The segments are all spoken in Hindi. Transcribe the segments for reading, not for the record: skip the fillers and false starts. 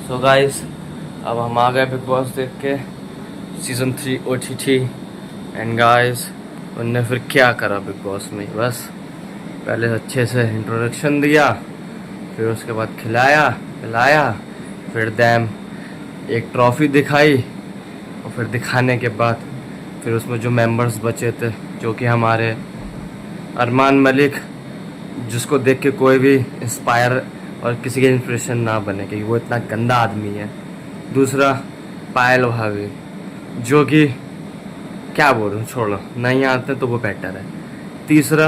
सो गाइस, अब हम आ गए बिग बॉस देख के सीज़न 3 OTT। एंड गाइस, उनने फिर क्या करा बिग बॉस में, बस पहले अच्छे से इंट्रोडक्शन दिया, फिर उसके बाद खिलाया पिलाया, फिर दैम एक ट्रॉफी दिखाई, और फिर दिखाने के बाद फिर उसमें जो मेंबर्स बचे थे, जो कि हमारे अरमान मलिक, जिसको देख के कोई भी इंस्पायर और किसी के इंस्पिरेशन ना बने क्योंकि वो इतना गंदा आदमी है। दूसरा पायल भाभी, जो कि क्या बोलूं, छोड़ो, नहीं आते तो वो बेटर है। तीसरा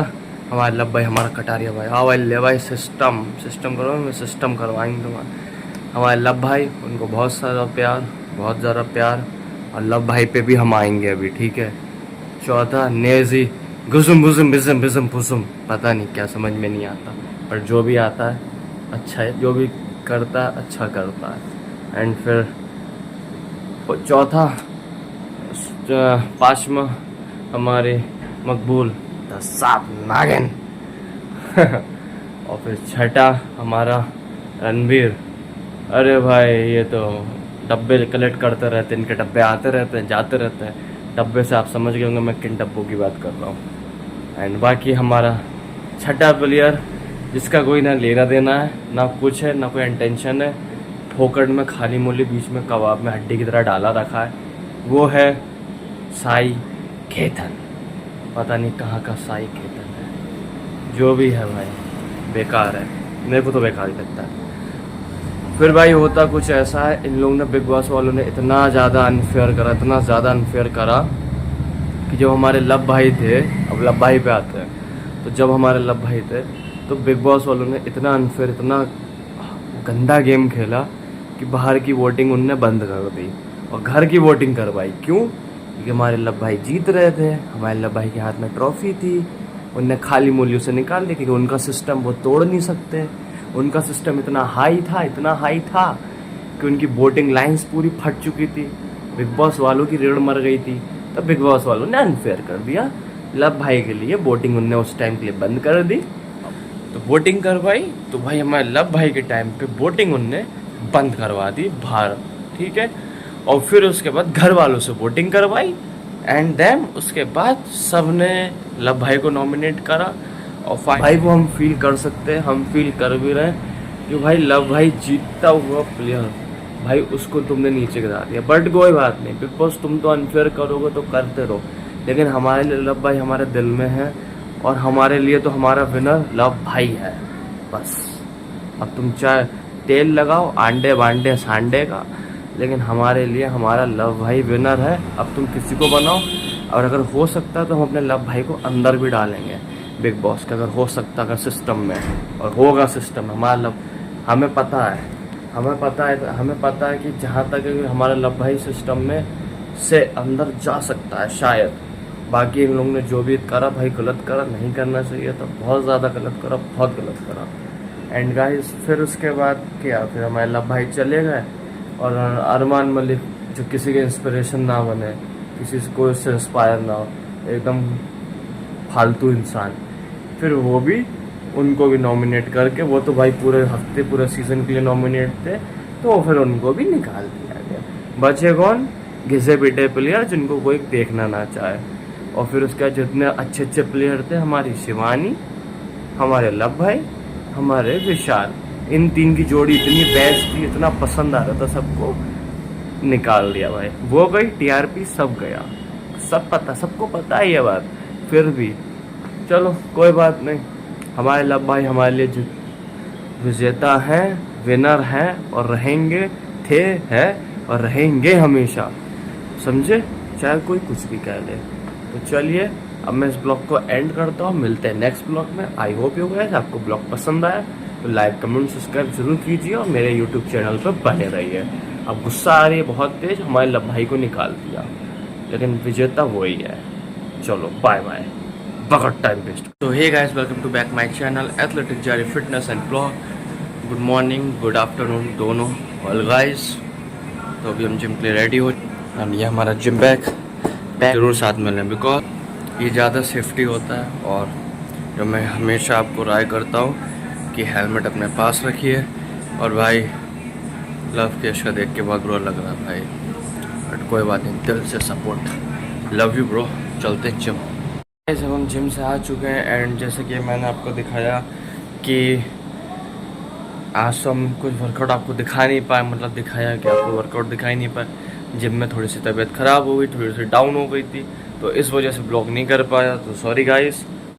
हमारे लब भाई, हमारा कटारिया भाई, हाँ भाई ले भाई, सिस्टम सिस्टम करो, मैं सिस्टम करवाएंगे तुम्हारा। हमारे लब भाई, उनको बहुत सारा प्यार, बहुत ज़्यादा प्यार, और लब भाई पे भी हम आएंगे अभी, ठीक है। चौथा नेजी, गुजुम बुजुम बिजम बिजम फुसुम, पता नहीं क्या, समझ में नहीं आता, पर जो भी आता है अच्छा है, जो भी करता है अच्छा करता है। एंड फिर चौथा, पांचवा हमारे मकबूल द सात नागिन और फिर छठा हमारा रणबीर। अरे भाई, ये तो डब्बे कलेक्ट करते रहते हैं, इनके डब्बे आते रहते हैं जाते रहते हैं। डब्बे से आप समझ गए होंगे मैं किन डब्बों की बात कर रहा हूँ। एंड बाकी हमारा छठा प्लेयर, जिसका कोई ना लेना देना है, ना कुछ है, ना कोई इंटेंशन है, फोकट में खाली मूली बीच में कबाब में हड्डी की तरह डाला रखा है, वो है साई खेतन। पता नहीं कहाँ का साई खेतन है, जो भी है भाई बेकार है, मेरे को तो बेकार ही लगता है। फिर भाई होता कुछ ऐसा है, इन लोगों ने, बिग बॉस वालों ने इतना ज़्यादा अनफेयर करा, इतना ज़्यादा अनफेयर करा कि जो हमारे लब भाई थे, अब लब भाई पे आते हैं, तो जब हमारे लब भाई थे तो बिग बॉस वालों ने इतना अनफेयर, इतना गंदा गेम खेला कि बाहर की वोटिंग उनने बंद कर दी और घर की वोटिंग करवाई। क्यों? क्योंकि हमारे लब भाई जीत रहे थे, हमारे लब भाई के हाथ में ट्रॉफी थी, उनने खाली मूल्यों से निकाल दी क्योंकि उनका सिस्टम वो तोड़ नहीं सकते। उनका सिस्टम इतना हाई था, इतना हाई था कि उनकी वोटिंग लाइंस पूरी फट चुकी थी, बिग बॉस वालों की रीढ़ मर गई थी। तब बिग बॉस वालों ने अनफेयर कर दिया लब भाई के लिए, वोटिंग उनने उस टाइम के लिए बंद कर दी। तो वोटिंग करवाई तो भाई हमारे लब भाई के टाइम पे वोटिंग उनने बंद करवा दी बाहर, ठीक है। और फिर उसके बाद घर वालों से वोटिंग करवाई, एंड देन उसके बाद सब ने लब भाई को नॉमिनेट करा। और भाई वो हम फील कर सकते हैं, हम फील कर भी रहे हैं कि भाई लब भाई जीतता हुआ प्लेयर, भाई उसको तुमने नीचे गिरा दिया। बट कोई बात नहीं, बिग बॉस तुम तो अनफेयर करोगे तो करते रहो, लेकिन हमारे लिए लब भाई हमारे दिल में है, और हमारे लिए तो हमारा विनर लब भाई है बस। अब तुम चाहे तेल लगाओ आंडे वांडे सांडे का, लेकिन हमारे लिए हमारा लव भाई विनर है। अब तुम किसी को बनाओ, और अगर हो सकता है तो हम अपने लव भाई को अंदर भी डालेंगे बिग बॉस के, अगर हो सकता, अगर सिस्टम में, और होगा सिस्टम हमारा लव, हमें पता है, हमें पता है कि जहाँ तक हमारा लव भाई सिस्टम में से अंदर जा सकता है शायद। बाकी इन लोगों ने जो भी करा भाई गलत करा, नहीं करना चाहिए था, बहुत ज़्यादा गलत करा, बहुत गलत करा। एंड गाइस फिर उसके बाद क्या, फिर हमारे लब भाई चले गए, और अरमान मलिक, जो किसी के इंस्पिरेशन ना बने, किसी को इससे इंस्पायर ना हो, एकदम फालतू इंसान, फिर वो भी, उनको भी नॉमिनेट करके, वो तो भाई पूरे हफ्ते पूरे सीज़न के लिए नॉमिनेट थे, तो फिर उनको भी निकाल दिया गया। बचे कौन? घिसे पिटे प्लेयर जिनको कोई देखना ना चाहे। और फिर उसके बाद जितने अच्छे अच्छे प्लेयर थे, हमारी शिवानी, हमारे लब भाई, हमारे विशाल, इन तीन की जोड़ी इतनी बेस्ट थी, इतना पसंद आ रहा था सबको, निकाल दिया भाई। वो गई टीआरपी, सब गया, सब पता, सबको पता है ये बात। फिर भी चलो कोई बात नहीं, हमारे लब भाई हमारे लिए विजेता हैं, विनर हैं, और रहेंगे, थे, है और रहेंगे हमेशा, समझे, चाहे कोई कुछ भी कह ले। तो चलिए अब मैं इस ब्लॉग को एंड करता हूँ, मिलते हैं नेक्स्ट ब्लॉग में। आई होप यू गाइस आपको ब्लॉग पसंद आया तो लाइक कमेंट सब्सक्राइब जरूर कीजिए, और मेरे यूट्यूब चैनल पर बने रहिए। अब गुस्सा आ रही है बहुत तेज, हमारे लब भाई को निकाल दिया, लेकिन विजेता वही है। चलो बाय बाय, बहुत टाइम वेस्ट। तो hey guys, welcome to back my channel athletic जारी fitness and blog. Good morning, good afternoon दोनों ऑल गाइस। तो अभी हम जिम के लिए रेडी हो, एंड ये हमारा जिम बैग जरूर साथ में लें, बिकॉज ये ज़्यादा सेफ्टी होता है। और जो मैं हमेशा आपको राय करता हूँ कि हेलमेट अपने पास रखिए, और भाई लव केश का देख के बहुत बुरा लग रहा है भाई, बट कोई बात नहीं, दिल से सपोर्ट, लव यू ब्रो। चलते हैं जिम। जब हम जिम से आ चुके हैं एंड जैसे कि मैंने आपको दिखाया कि आज तो हम कुछ वर्कआउट आपको दिखा नहीं पाए, मतलब दिखाया कि आपको वर्कआउट दिखा ही नहीं पाए। जिम में थोड़ी सी तबीयत ख़राब हो गई, थोड़ी सी डाउन हो गई थी, तो इस वजह से ब्लॉग नहीं कर पाया, तो सॉरी गाइस।